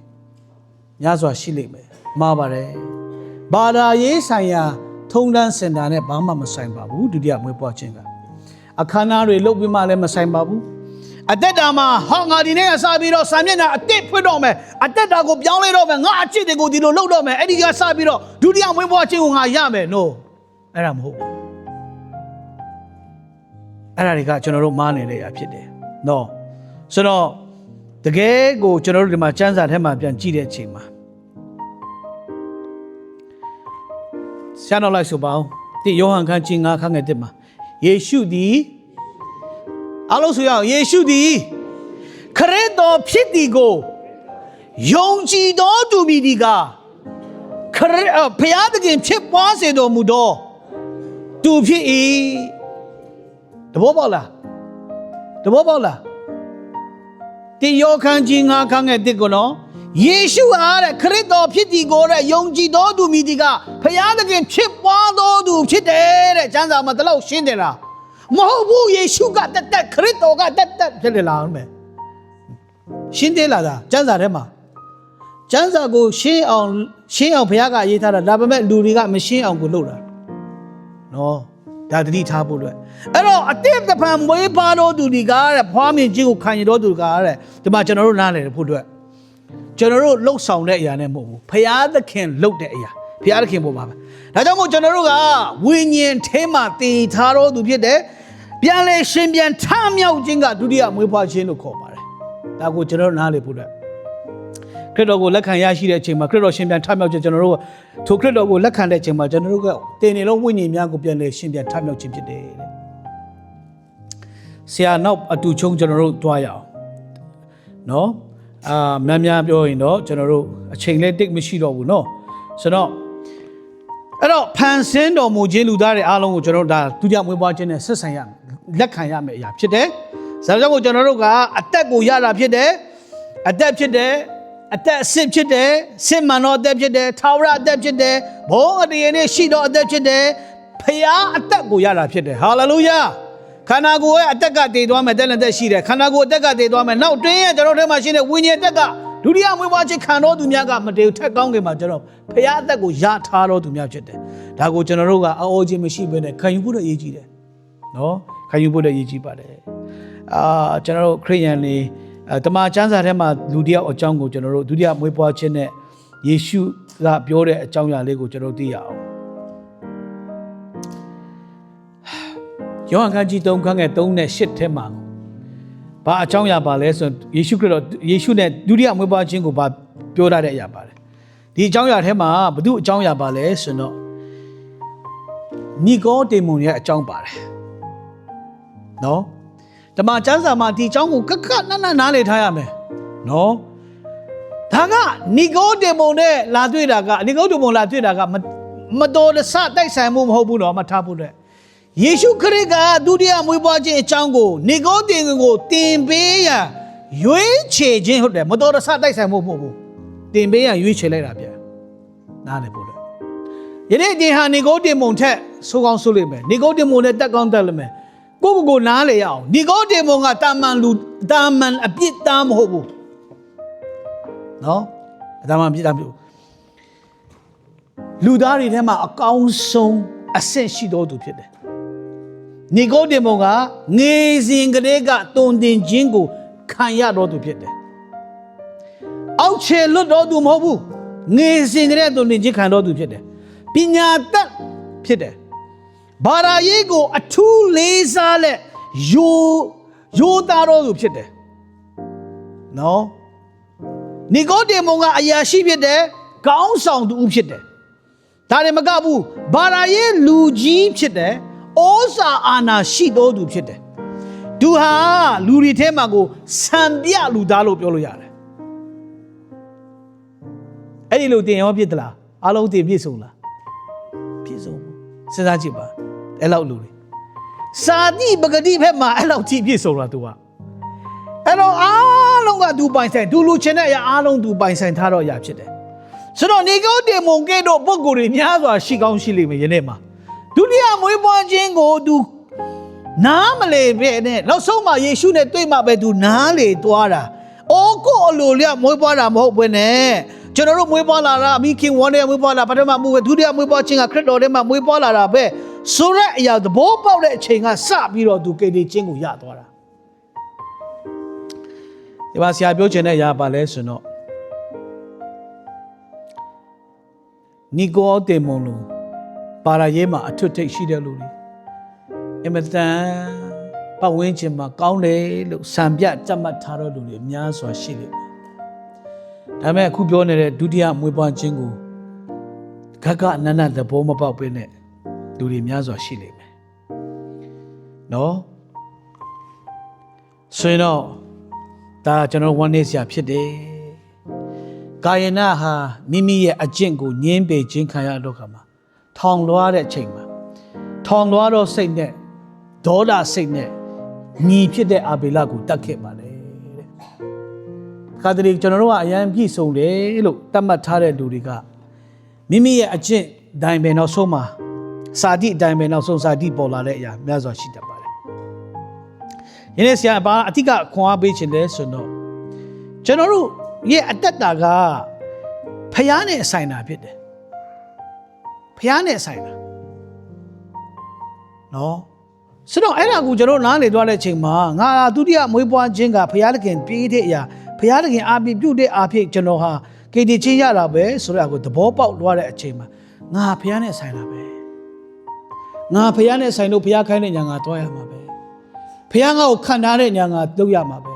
များစွာရှိလိမ့်မယ်မှားပါတယ်ဘာသာရေးဆိုင်ရာထုံတန်းစင်တာနဲ့ဘာမှမဆိုင်ပါဘူးဒုတိယမွေးဖွားခြင်းကအခမ်းအနားတွေလုပ်ပြီးမှလည်းမဆိုင်ပါဘူးအသက်တာမှာငါဒီနေ့ကစပြီးတော့စာမျက်နှာအတစ်ဖွင့်တော့မယ်အသက်တာကိုပြောင်းလဲတော့မယ်ငါအချစ်တွေကိုဒီလိုလုပ်တော့မယ်အဲ့ဒီကစပြီးတော့ဒုတိယမွေးဖွားခြင်းကိုငါရမယ် no အဲ့ဒါမဟုတ်ဘူးအဲ့ဒါတွေကကျွန်တော်တို့မားနေတဲ့အရာဖြစ်တယ် no ဆိုတော့တကယ်ကိုကျွန်တော်တို့ဒီမှာကျမ်းစာထဲမှာပြန်ကြည့်တဲ့အချိန်မှာဆရာတော်လိုက်ဆိုပါအောင်ဒီယောဟန်ခန်းကြီး9ခန်းငယ်1မှာယေရှုသည်အလုံးစုံယေရှုသည်ခရစ်တော်ဖြစ်သည်ကိုယုံကြည်တော်သူမည်ဒီကဘုရားသခင်ဖြစ်ပွားစေတော်မူသောသူဖြစ်၏တဘောပေါက်လားဒီယောဟန်ကြီး9ခန်းငယ်1ကိုနော်ယေရှုအားတဲ့ခရစ်တော်ဖြစ်သည်ကိုတဲ့ယုံကြည်တော်သူမည်ဒီကဘုရားသခင်ဖြစ်ပွားတော်သူဖြစ်တယ်တဲ့ကျမ်းစာမှာတလောက်ရှင်းတယ်လားမဟုတ်ဘူးယေရှုကတက်ခရစ်တော်ကတက်ဖြစ်တယ်လားမယ်ရှင်းတယ်လားဒါကျမ်းစာထဲမှာကျမ်းစာကိုရှင်းအောင်ဘုရားကရေးထားတာဒါပေမဲ့လူတွေကမရှင်းအောင်ကိုလုပ်တာနော်ဒါတတိထားဖို့အတွက်အဲ့တော့အတိတ်တဖန်မွေးပါတော်သူတွေကတဲ့ဖွားမြင်ခြင်းကိုခံရတော်သူကတဲ့ဒီမှာကျွန်တော်တို့နားလည်ဖို့အတွက်ကျွန်တော်တို့လှုပ်ဆောင်တဲ့အရာနဲ့မဟုတ်ဘူးဘုရားသခင်လှုပ်တဲ့အရာဘုရားသခင်ပေါ်ပါပဲဒါကြောင့်မို့ကျွန်တော်တို့ကဝိညာဉ်ထဲမှာတည်ထားတော်သူဖြစ်တဲ့ပြန်လေရှင်ပြန်ထမြောက်ခြင်းကဒုတိယမွေးဖွားခြင်းလို့ခေါ်ပါတယ်ဒါကိုကျွန်တော်တို့နားလည်ဖို့အတွက်ခရစ်တော်ကိုလက်ခံရရှိတဲ့အချိန်မှာခရစ်တော်ရှင်ပြန်ထမြောက်ခြင်းကျွန်တော်တို့ထိုခရစ်တော်ကိုလက်ခံတဲ့အချိန်မှာကျွန်တော်တို့ကတင်နေလုံးဝိညာဉ်များကိုပြန်လေရှင်ပြန်ထမြောက်ခြင်းဖြစ်တယ်တဲ့ဆရာနောက်အတူချုံကျွန်တော်တို့တွားရအောင်နော်များပြောရင်တော့ကျွန်တော်တို့အချိန်လေးတိတ်မရှိတော့ဘူးနော်ဆိုတော့အဲ့တော့ဖန်ဆင်းတော်မူခြင်းလူသားတွေအားလုံးကိုကျွန်တော်တို့ဒါဒုတိယမွေးဖွားခြင်းနဲ့ဆက်ဆံရမယ်လက်ခံရမယ့်အရာဖြစ်တယ်။ဒါကြောင့်မို့ကျွန်တော်တို့ကအသက်ကိုရတာဖြစ်တယ်။အသက်ဖြစ်တယ်။အသက်အစစ်ဖြစ်တယ်။စစ်မှန်သောအသက်ဖြစ်တယ်။ထာဝရအသက်ဖြစ်တယ်။ဘုန်းအတရားနဲ့ရှိသောအသက်ဖြစ်တယ်။ဖခင်အသက်ကိုရတာဖြစ်တယ်။ဟာလေလုယာ။ခန္ဓာကိုယ်ရဲ့အသက်ကတည်သွားမယ်တက်လက်သက်ရှိတယ်။ခန္ဓာကိုယ်အသက်ကတည်သွားမယ်။နောက်တွင်းရဲ့ကျွန်တော်တို့ထဲမှာရှိတဲ့ဝိညာဉ်အသက်က ဒုတိယမွေးဖွားခြင်းခံတော်သူများကမတည်ထက်ကောင်းကင်မှာကျွန်တော်ဖခင်အသက်ကိုရထားတော်သူများဖြစ်တယ်ဒါကိုကျွန်တော်တို့ကအော်ခြင်းမရှိဘဲနဲ့ခံယူဖို့တော့အရေးကြီးတယ်နော်ခံယူဖို့တော့အရေးကြီးပါတယ်ကျွန်တော်တို့ခရစ်ယာန်တွေတမန်ကျမ်းစာထဲမှာလူတယောက်အကြောင်းကိုကျွန်တော်တို့ဒုတိယမွေးဖွားခြင်းနဲ့ယေရှုကပြောတဲ့အကြောင်းအရာလေးကိုကျွန်တော်သိရအောင်ယောဟန်ခန်းကြီး3ခန်းငယ်3နဲ့8ထဲမှာဘာအကြောင်းအရာပါလဲဆိုယေရှုခရစ်တော်ယေရှုနဲ့ဒုတိယမွေးဖွားခြင်းကိုဘာပြောရတဲ့အရာပါတယ်ဒီအကြောင်းအရာထဲမှာဘု து အကြောင်းအရာပါလဲဆိုတော့နီကိုဒေမွန်ရဲ့အကြောင်းပါတယ်နော်တမန်ကျမ်းစာမှာဒီအကြောင်းကိုကကနနနားလည်ထားရမယ်နော်ဒါကနီကိုဒေမွန်နဲ့လာတွေ့တာကနီကိုဒေမွန်လာတွေ့တာကမတော်တဆတိုက်ဆိုင်မှုမဟုတ်ဘူးတော့မှထားဖို့တဲ့ယေရှုခရစ်ကဒုတိယမွေးဖွားခြင်းအကြောင်းကိုနီကိုဒေမွန်ကိုတင်ပေးရန်ရွေးချယ်ခြင်းဟုတ်တယ်မတော်တဆတိုက်ဆိုင်မှုမဟုတ်ဘူးတင်ပေးရန်ရွေးချယ်လိုက်တာဗျာနားလည်ဖို့လေယနေ့ဒီဟာနီကိုဒေမွန်ထက်ဆိုးကောင်းဆိုးလိမ့်မယ်နီကိုဒေမွန်နဲ့တက်ကောင်းတက်လိမ့်မယ်ကိုနားလေရအောင်နီကိုဒေမွန်ကတာမန်လူတာမန်အပြစ်သားမဟုတ်ဘူးနော်တာမန်အပြစ်သားမဟုတ်လူသားတွေထဲမှာအကောင်းဆုံးအဆင့်ရှိတော်သူဖြစ်တယ်နီကိုဒေမွန်ကငယ်စဉ်ကလေးကတုန်တင်ခြင်းကိုခံရတော်သူဖြစ်တယ်အောက်ခြေလွတ်တော်သူမဟုတ်ဘူးငယ်စဉ်ကလေးတုန်တင်ခြင်းခံတော်သူဖြစ်တယ်ပညာတတ်ဖြစ်တယ်ဘာသာရေးကိုအထူးလေးစားလက်ရိုးသားတော်သူဖြစ်တယ်နော်နီကိုဒေမွန်ကအရာရှိဖြစ်တယ်ကောင်းဆောင်သူဖြစ်တယ်ဒါတွေမကဘူးဘာသာရေးလူကြီးဖြစ်တယ်ဩဇာအာဏာရှိတော်သူဖြစ်တယ်သူဟာလူတွေထဲမှာကိုစံပြလူသားလို့ပြောလို့ရတယ်အဲ့ဒီလိုတင်ရောဖြစ်သလားအားလုံးတင်ပြည့်စုံလားပြည့်စုံဘူးစဉ်းစားကြည့်ပါအဲ့လောက်လူတွေစာတိပဂတိဘက်မှာအဲ့လောက်ကြည့်ပြည့်စုံလားသူကအဲ့တော့အားလုံးကသူပိုင်ဆိုင်သူလူချင်းတဲ့အရာအားလုံးသူပိုင်ဆိုင်ထားတော့အရာဖြစ်တယ်ဆိုတော့နီကိုဒေမွန်ကဲ့သို့ပုဂ္ဂိုလ်တွေများစွာရှိကောင်းရှိလိမ့်မယ်ယနေ့မှာဒုတိယမွေးဖွားခြင်းကိုသူနားမလေပဲနဲ့နောက်ဆုံးမှယေရှုနဲ့တွေ့မှပဲသူနားလေသွားတာအိုးကိုအလိုလျောက်မွေးဖွားတာမဟုတ်ဘဲနဲ့ကျွန်တော်တို့မွေးဖွားလာတာမိခင်ဝန်နဲ့မွေးဖွားလာပထမမွေးဒုတိယမွေးဖွားခြင်းကခရစ်တော်ထဲမှာမွေးဖွားလာတာပဲဆိုတဲ့အရာသဘောပေါက်တဲ့အချိန်ကစပြီးတော့သူကယ်တင်ခြင်းကိုရသွားတာဒီမှာဆရာပြောချင်တဲ့အရာပါလဲဆိုတော့နီကိုဒေမွန်လူပါရာရေးမှာအထွတ်ထိပ်ရှိတဲ့လူတွေအမတန်ပတ်ဝန်းကျင်မှာကောင်းတယ်လို့စံပြကြတ်မှတ်ထားတဲ့လူတွေအများစွာရှိတယ်ဒါပေမဲ့အခုပြောနေတဲ့ဒုတိယမွေးဖွားခြင်းကိုခက်ခအနန္တသဘောမပေါက်ပဲနဲ့လူတွေများစွာရှိလိမ့်မယ်နော်ဆိုရင်တော့ဒါကျွန်တော်ဝမ်းနည်းစရာဖြစ်တယ်ကာယနာဟာမိမိရဲ့အကျင့်ကိုညှင်းပယ်ခြင်းခံရတော့ခါမှာထောင်လွှားတဲ့အချိန်မှာထောင်လွှားတော့စိတ်နဲ့ဒေါသစိတ်နဲ့ညီဖြစ်တဲ့အာဘေလကိုတတ်ခဲ့ပါတယ်တဲ့ခါတည်းကျွန်တော်တို့ကအရန်ပြည့်စုံတယ်လို့တတ်မှတ်ထားတဲ့လူတွေကမိမိရဲ့အကျင့်ဒိုင်ပဲနောက်ဆုံးမှာစာတိအတိုင်းပဲနောက်ဆုံးစာတိပေါ်လာတဲ့အရာများစွာရှိတတ်ပါတယ်ယနေ့ဆရာဘာအဓိကခွန်အားပေးခြင်းလဲဆိုတော့ကျွန်တော်တို့ရဲ့အတ္တတာကဖျားနဲ့ဆိုင်တာဖြစ်တယ်ဖျားနဲ့ဆိုင်တာနော်ဆိုတော့အဲ့ဒါကိုကျွန်တော်နားလေသွားတဲ့အချိန်မှာငါဒုတိယမွေးဖွားခြင်းကဖျားသခင်ပေးတဲ့အရာဖျားသခင်အားပေးပြုတဲ့အားဖြင့်ကျွန်တော်ဟာကေတီချင်းရတာပဲဆိုတဲ့အကိုသဘောပေါက်သွားတဲ့အချိန်မှာငါဖျားနဲ့ဆိုင်တာပဲငါဖျားနဲ့ဆိုင်လို့ဖျားခိုင်းတဲ့ညာငါတွားရမှာပဲဖျားငါ့ကိုခံထားတဲ့ညာငါလုပ်ရမှာပဲ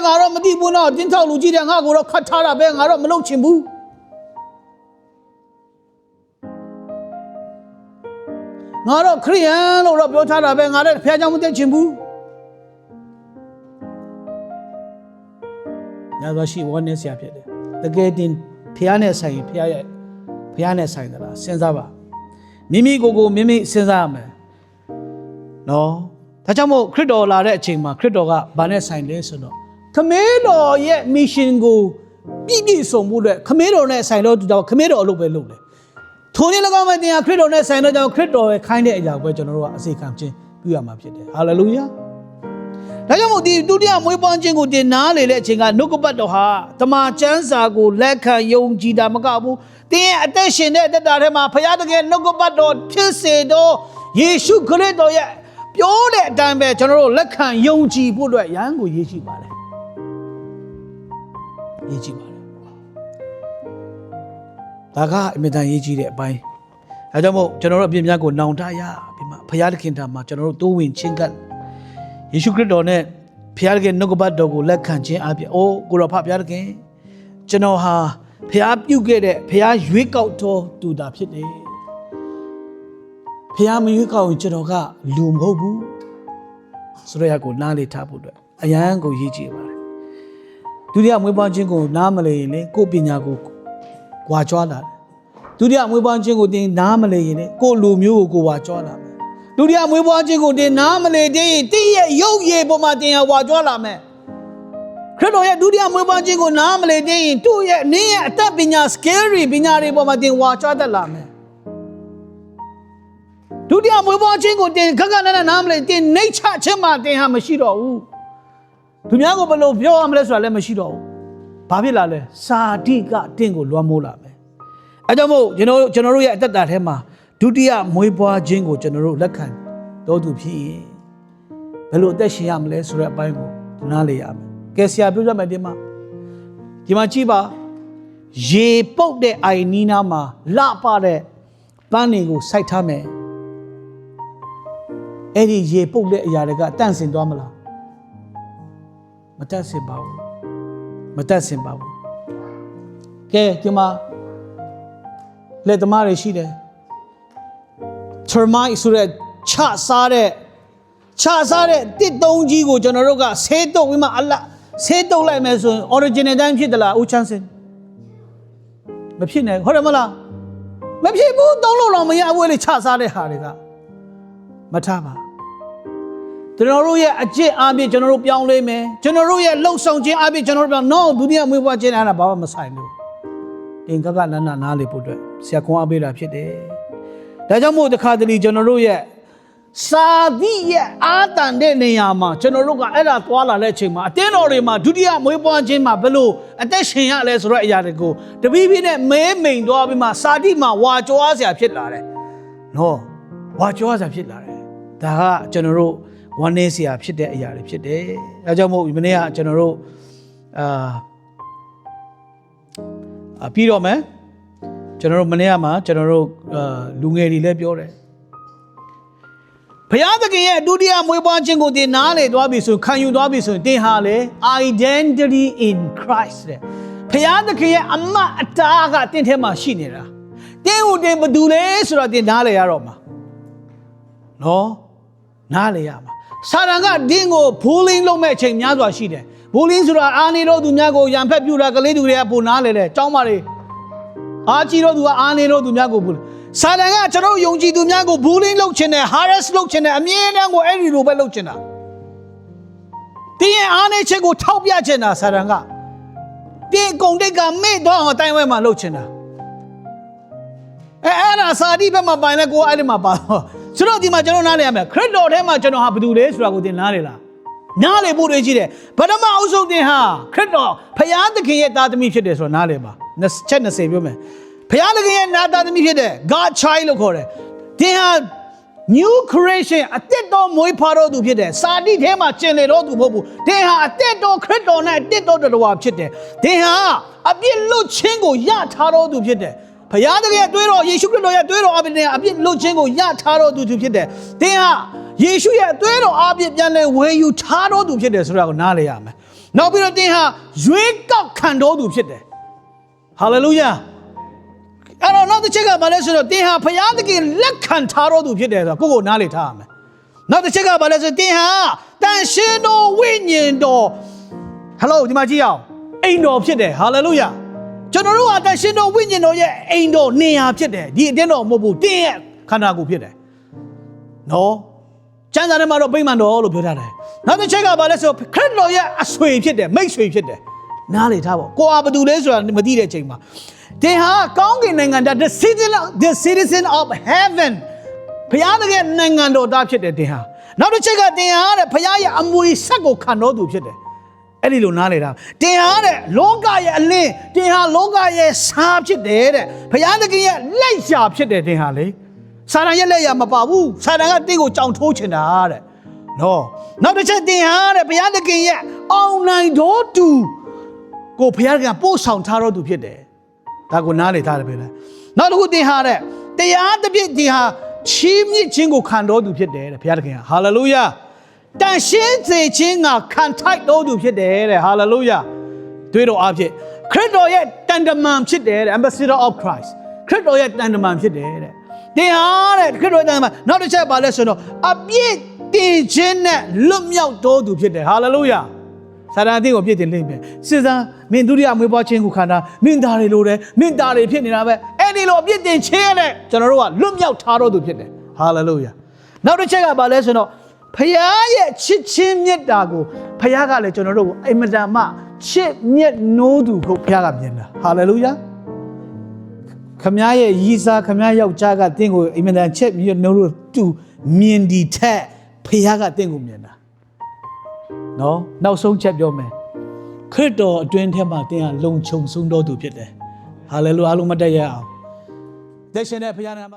ငါတော့မသိဘူးနော်တင်းထောက်လူကြီးတဲ့ငါကိုတော့ခတ်ထားတာပဲငါတော့မလုပ်ချင်ဘူးငါတော့ခရိယန်လို့တော့ပြောထားတာပဲငါတော့ဖျားကြောင့်မသိချင်ဘူးညာတော့ရှိဝန်းနေဆရာဖြစ်တယ်တကယ်တင်ဖျားနဲ့ဆိုင်ဖျားနဲ့ဆိုင်သလားစဉ်းစားပါမိမိကိုယ်မိမိစဉ်းစားရမယ်နော်ဒါကြောင့်မို့ခရစ်တော်လာတဲ့အချိန်မှာခရစ်တော်ကဘာနဲ့ဆိုင်လဲဆိုတော့ခမည်းတော်ရဲ့မစ်ရှင်ကိုပြည့်စုံဖို့အတွက်ခမည်းတော်နဲ့ဆိုင်တော့သူကြောင့်ခမည်းတော်အလုပ်ပဲလုပ်တယ်ထိုနည်း၎င်းမဲ့တင်ခရစ်တော်နဲ့ဆိုင်တော့ကြောင့်ခရစ်တော်ရဲ့ခိုင်းတဲ့အရာကိုကျွန်တော်တို့ကအစေခံခြင်းပြုရမှာဖြစ်တယ်ဟာလေလုယာဒ ဒါကြောင့်မို့ဒီဒုတိယမွေးပွားခြင်းကိုတင်နားလေတဲ့အချိန်ကနှုတ်ကပတ်တော်ဟာတမန်ကျမ်းစာကိုလက်ခံယုံကြည်တာမကဘူးတင်းရဲ့အသက်ရှင်တဲ့အသက်တာထဲမှာဘုရားသခင်နှုတ်ကပတ်တော်ဖြစ်စေတော့ယေရှုခရစ်တော်ရဲ့ပြောတဲ့အတိုင်းပဲကျွန်တော်တို့လက်ခံယုံကြည်ဖို့အတွက်ရန်ကိုရည်ရှိပါတယ်ရည်ရှိပါတယ်ဒါကအမြဲတမ်းရည်ကြည်တဲ့အပိုင်းအဲကြောင့်မို့ကျွန်တော်တို့အပြည့်များကိုနောင်တရပြီးမှဘုရားသခင်ထံမှာကျွန်တော်တို့တိုးဝင်ချင်းကပ်ယေရှုခရစ်တော်နဲ့ဘုရားသခင်နှုတ်ကပတ်တော်ကိုလက်ခံခြင်းအပြင်အိုးကိုတော်ဖဘုရားသခင်ကျွန်တော်ဟာဘုရားပြုခဲ့တဲ့ဘုရားရွေးကောက်တော်သူတာဖြစ်တယ်ဘုရားမရွေးကောက်ရင်ကျွန်တော်ကလူမဟုတ်ဘူးဆိုတော့ရကိုနားလေထားဖို့အတွက်အရန်ကိုရည်ကြည်ပါတယ်ဒုတိယမွေးပွားခြင်းကိုနားမလဲရင်လေကိုယ်ပညာကိုဝါကြွားလာတယ်ဒုတိယမွေးပွားခြင်းကိုတင်နားမလဲရင်လေကိုယ်လူမျိုးကိုဝါကြွားလာမယ်ဒုတိယမွေးပွားခြင်းကိုတင်နားမလဲတဲ့တင်းရဲ့ရုပ်ရည်ပေါ်မှာတင်ရဝါကြွားလာမယ်ခရစ်တော်ရဲ့ဒုတိယမွေးပွားခြင်းကိုနားမလဲတဲ့ရင်သူ့ရဲ့နင်းရဲ့အသက်ပညာ scary ပညာတွေပေါ်မှာတင်ဝါကြွားတတ်လာမယ်ဒုတိယမွေးပွားခြင်းကိုတင်ခက်ခက်နက်နက်နားမလဲတင်နှိမ့်ချခြင်းမှာတင်ဟာမရှိတော့ဘူးသူများကိုဘယ်လိုပြောရမလဲဆိုတာလည်းမရှိတော့ဘူးဘာဖြစ်လာလဲစာတိကတင်ကိုလွှမ်းမိုးလာမယ်အဲကြောင့်မို့ကျွန်တော်တို့ရဲ့အသက်တာထဲမှာဒုတိယမွေးပွားခြင်းကိုကျွန်တော်တို့လက်ခံတော်သူဖြစ်ရင်ဘယ်လိုအသက်ရှင်ရမလဲဆိုတဲ့အပိုင်းကိုနားလေရမယ်ကဲဆရာပြောပြမယ်ဒီမှာကြည့်ပါရေပုတ်တဲ့အိုင်နီးနားမှာလှပတဲ့ပန်းတွေကိုစိုက်ထားမယ်အဲ့ဒီရေပုတ်တဲ့အရာတွေကတန့်စင်သွားမလားမတန့်စင်ပါဘူးမတန့်စင်ပါဘူးကဲဒီမှာလက်သမားတွေရှိတယ် termite ဆိုတဲ့ခြစားတဲ့တစ်သုံးကြီးကိုကျွန်တော်တို့ကဆေးတုပ်ပြီးမှဆေးတုပ်လိုက်မယ်ဆိုရင် original တိုင်းဖြစ်သလားဦးချမ်းစင်မဖြစ်နဲ့ဟုတ်တယ်မလားမဖြစ်ဘူးသုံးလို့တော့မရဘူးလေခြစားတဲ့ဟာတွေကမထားပါကျွန်တော်တို့ရဲ့အကျင့်အပြင်ကျွန်တော်တို့ပြောင်းလဲမယ်ကျွန်တော်တို့ရဲ့လှုပ်ဆောင်ခြင်းအပြင်ကျွန်တော်တို့ပြောင်း no ဒုတိယမွေးဖွားခြင်းအဲ့ဒါဘာမှမဆိုင်ဘူးတင်ကနန်းနားလေဖို့အတွက်ဆရာခွန်အားပေးတာဖြစ်တယ်ဒါကြောင့်မို့တခါတလေကျွန်တော်တို့ရဲ့စာသည့်ရဲ့အာတန်တဲ့နေရာမှာကျွန်တော်တို့ကအဲ့ဒါသွားလာတဲ့အချိန်မှာအတင်းတော်တွေမှာဒုတိယမွေးဖွားခြင်းမှာဘလို့အသက်ရှင်ရလဲဆိုတော့အရာတွေကိုတပီးပြင်းနဲ့မဲမိန်သွားပြီးမှစာတိမှာဝါကြွားစရာဖြစ်လာတယ်နော်ဝါကြွားစရာဖြစ်လာတယ်ဒါကကျွန်တော်တို့ဝမ်းနည်းစရာဖြစ်တဲ့အရာတွေဖြစ်တယ်အဲကြောင့်မို့ဒီနေ့ကကျွန်တော်တို့ပြီးတော့မယ်ကျွန်တော်တို့မနေ့ကမှကျွန်တော်တို့လူငယ်တွေလည်းပြောတယ်ဘုရားသခင်ရဲ့ဒုတိယမွေးဖွားခြင်းကိုသင်နားလေသွားပြီဆိုခံယူသွားပြီဆိုရင်သင်ဟာလေ identity in Christ တဲ့ဘုရားသခင်ရဲ့အမတ်အတားကသင်ထဲမှာရှိနေတာသင်ကိုသင်ဘယ်သူလဲဆိုတော့သင်နားလေရတော့မှာနော်နားလေရမှာစာတန်ကဒင်းကို bullying လုပ်မဲ့အချိန်များစွာရှိတယ် bullying ဆိုတာအာနေတော့သူများကိုရံဖက်ပြူတာကလေးသူတွေကပိုနားလေတယ်ចောင်းပါလေအာကြီးတော့သူကအာနေတော့သူများကိုဘူးစာတန်ကကျွန်တော်ယုံကြည်သူများကို bullying လုပ်ချင်တယ် harass လုပ်ချင်တယ်အမြဲတမ်းကိုအဲ့ဒီလိုပဲလုပ်ချင်တာတင်းရဲ့အားနေချက်ကိုထောက်ပြချင်တာစာတန်ကတင်းကုံတိတ်ကမေ့တော့အတိုင်းဝဲမှာလုပ်ချင်တာအဲ့ဒါစာတိဘက်မှာပိုင်လဲကိုအဲ့ဒီမှာပါဆိုတော့ဒီမှာကျွန်တော်နားလည်ရမယ်ခရစ်တော်ထဲမှာကျွန်တော်ဟာဘယ်သူလဲဆိုတာကိုသင်နားလေလားနားလေဖို့တွေရှိတယ်ပထမအုပ်ဆုံးသင်ဟာခရစ်တော်ဖျားသခင်ရဲ့သားသမီးဖြစ်တယ်ဆိုတာနားလေပါချက်20ပြောမယ်ဖျားသခင်ရဲ့သားသမီးဖြစ်တယ် God child လို့ခေါ်တယ်သင်ဟာ new creation အသစ်တော်မွေးဖွားတော်သူဖြစ်တယ်စာတိထဲမှာကျင်လေတော်သူမဟုတ်ဘူးသင်ဟာအသစ်တော်ခရစ်တော်နဲ့အသစ်တော်တော်ဖြစ်တယ်သင်ဟာအပြစ်လွတ်ခြင်းကိုရထားတော်သူဖြစ်တယ်ဘုရားသခင်ရဲ့တွေးတော်ယေရှုခရစ်တော်ရဲ့တွေးတော်အပြင်အပြစ်လွတ်ခြင်းကိုရထားတော်သူဖြစ်တယ်သင်ဟာယေရှုရဲ့တွေးတော်အပြင်ပြန်လဲဝယ်ယူထားတော်သူဖြစ်တယ်ဆိုတာကိုနားလည်ရမယ်နောက်ပြီးတော့သင်ဟာရွေးကောက်ခံတော်သူဖြစ်တယ်ဟာလေလုယာအဲ့တော့နောက်တစ်ချက်ကဘာလဲဆိုတော့သင်ဟာဘုရားသခင်လက်ခံထားတော်သူဖြစ်တယ်ဆိုတော့ကိုယ့်ကိုနားလည်ထားရမယ်နောက်တစ်ချက်ကဘာလဲဆိုသင်ဟာတန်ရှင်းတော်ဝိညာဉ်တော်ဟယ်လိုဒီမှာကြည့်အောင်အိမ်တော်ဖြစ်တယ်ဟာလေလုယာကျွန်တော်တို့ဟာတန်ရှင်းတော်ဝိညာဉ်တော်ရဲ့အိမ်တော်နေရာဖြစ်တယ်ဒီအတင်းတော်မဟုတ်ဘူးတင်းရဲ့ခန္ဓာကိုယ်ဖြစ်တယ်နော်ကျမ်းစာထဲမှာတော့ဗိမာန်တော်လို့ပြောထားတယ်နောက်တစ်ချက်ကဘာလဲဆိုခရစ်တော်ရဲ့အဆွေဖြစ်တယ်မိတ်ဆွေဖြစ်တယ်နားလေထားပေါ့ကိုယ်ဟာဘယ်သူလဲဆိုတာမသိတဲ့အချိန်မှာသင်ဟာကောင်းကင်နိုင်ငံသား the citizen of heaven ဘုရားသခင်နိုင်ငံတော်သားဖြစ်တယ်သင်ဟာ နောက်တစ်ချက်ကတင်ဟာတဲ့ဖခင်ရဲ့အမွေဆက်ကိုခံတော်သူဖြစ်တယ်အဲ့ဒီလိုနားလေတာတင်ဟာတဲ့လောကရဲ့အလင်းတင်ဟာလောကရဲ့စားဖြစ်တယ်တဲ့ဖခင်သခင်ရဲ့လက်ရာဖြစ်တယ်တင်ဟာလေစာတန်ရဲ့လက်ရာမပါဘူးစာတန်ကတင်းကိုကြောင်ထိုးချင်တာတဲ့နော်နောက်တစ်ချက်တင်ဟာတဲ့ဘုရားသခင်ရဲ့အောင်နိုင်တော်သူကိုဘုရားကပို့ဆောင်ထားတော်သူဖြစ်တယ်ဒါကိုနားလေထားတယ်ပဲလားနောက်တစ်ခုတင်ဟာတဲ့တရားတစ်ပြည့်တင်ဟာချီးမြှင့်ခြင်းကိုခံတော်သူဖြစ်တယ်တဲ့ဘုရားသခင်ဟာလေလုယာတန်ရှင်းစေခြင်းကခံထိုက်တော်သူဖြစ်တယ်တဲ့ဟာလေလုယာတွေ့တော်အဖြစ်ခရစ်တော်ရဲ့တန်တမန်ဖြစ်တယ်တဲ့ Ambassador of Christ ခရစ်တော်ရဲ့တန်တမန်ဖြစ်တယ်တဲ့တင်ဟာတဲ့ခရစ်တော်တန်တမန်နောက်တစ်ချက်ပါလဲဆိုတော့အပြည့်တင်ခြင်းနဲ့လွတ်မြောက်တော်သူဖြစ်တယ်ဟာလေလုယာစာတန်အသင်းကိုပြည့်တင်လိမ့်မယ်စဉ်းစားမင်းဒုတိယမွေးဖွားခြင်းကိုခံတာမင်းသားတွေလိုတယ်မင်းသားတွေဖြစ်နေတာပဲအဲ့ဒီလိုအပြည့်တင်ခြင်းနဲ့ကျွန်တော်တို့ကလွတ်မြောက်ထားတော်သူဖြစ်တယ်ဟာလေလုယာနောက်တစ်ချက်ကပါလဲဆိုတော့ဖခင်ရဲ့ချစ်ချင်းမြတ်တာကိုဖခင်ကလည်းကျွန်တော်တို့ကိုအင်မတန်မှချစ်မြတ်နိုးသူကိုဖခင်ကမြင်တာဟာလေလုယာခမည်းရဲ့ရီးစားခမည်းယောက်ျားကတင့်ကိုအင်မတန်ချစ်မြတ်နိုးလို့သူမြင်ဒီထက်ဖခင်ကတင့်ကိုမြင်တာနော်နောက်ဆုံးချက်ပြောမယ်ခရစ်တော်အတွင်းထဲမှာတင်ဟာလုံခြုံဆုံးတော်သူဖြစ်တယ်ဟာလေလုယာအားလုံးမတ်တရအောင်သက်ရှင်တဲ့ဖခင်နာမ